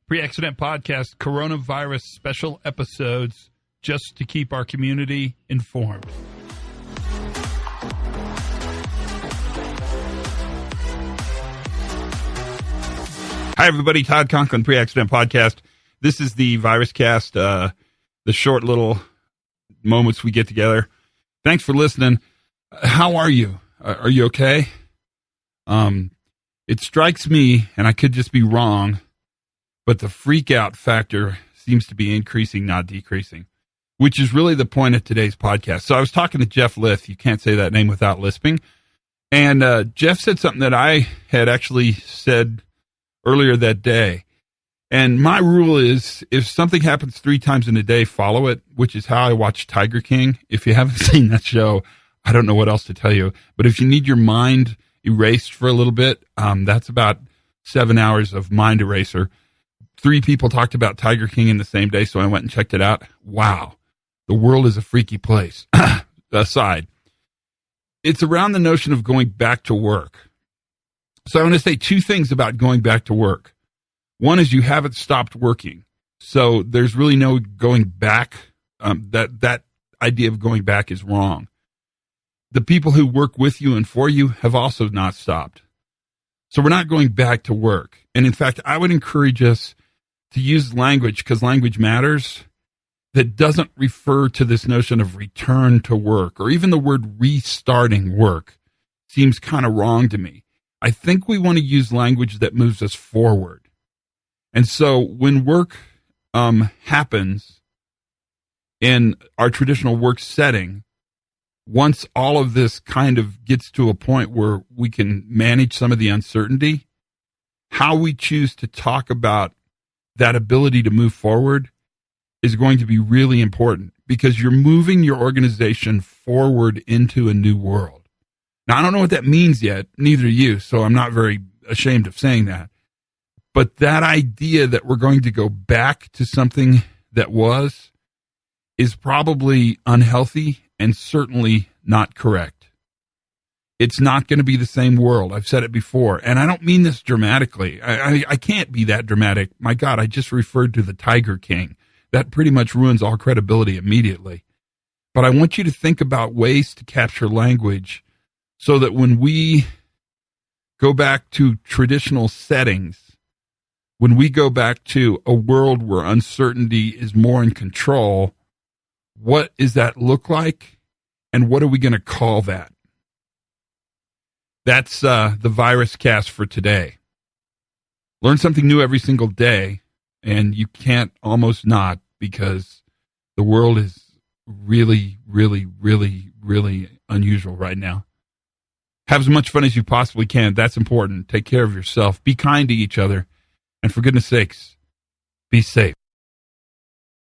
Pre-Accident Podcast coronavirus special episodes just to keep our community informed. Hi, everybody. Todd Conklin, Pre-Accident Podcast. This is the Virus Cast, the short little moments we get together. Thanks for listening. How are you? Are you okay? It strikes me, and I could just be wrong, but the freak out factor seems to be increasing, not decreasing, which is really the point of today's podcast. So I was talking to Jeff Lith. You can't say that name without lisping. And Jeff said something that I had actually said earlier that day. And my rule is if something happens 3 times in a day, follow it, which is how I watch Tiger King. If you haven't seen that show, I don't know what else to tell you. But if you need your mind erased for a little bit, that's about 7 hours of mind eraser. 3 people talked about Tiger King in the same day, so I went and checked it out. Wow, the world is a freaky place. Aside, it's around the notion of going back to work. So I want to say 2 things about going back to work. One is you haven't stopped working, so there's really no going back. That idea of going back is wrong. The people who work with you and for you have also not stopped. So we're not going back to work. And in fact, I would encourage us to use language, because language matters, that doesn't refer to this notion of return to work, or even the word restarting work seems kind of wrong to me. I think we want to use language that moves us forward. And so when work happens in our traditional work setting, once all of this kind of gets to a point where we can manage some of the uncertainty, how we choose to talk about that ability to move forward is going to be really important, because you're moving your organization forward into a new world. Now, I don't know what that means yet, neither do you, so I'm not very ashamed of saying that. But that idea that we're going to go back to something that was is probably unhealthy and certainly not correct. It's not going to be the same world. I've said it before, and I don't mean this dramatically. I can't be that dramatic. My God, I just referred to the Tiger King. That pretty much ruins all credibility immediately. But I want you to think about ways to capture language so that when we go back to traditional settings, when we go back to a world where uncertainty is more in control, what does that look like? And what are we going to call that? That's the Virus Cast for today. Learn something new every single day, and you can't almost not, because the world is really, really, really, really unusual right now. Have as much fun as you possibly can. That's important. Take care of yourself. Be kind to each other. And for goodness sakes, be safe.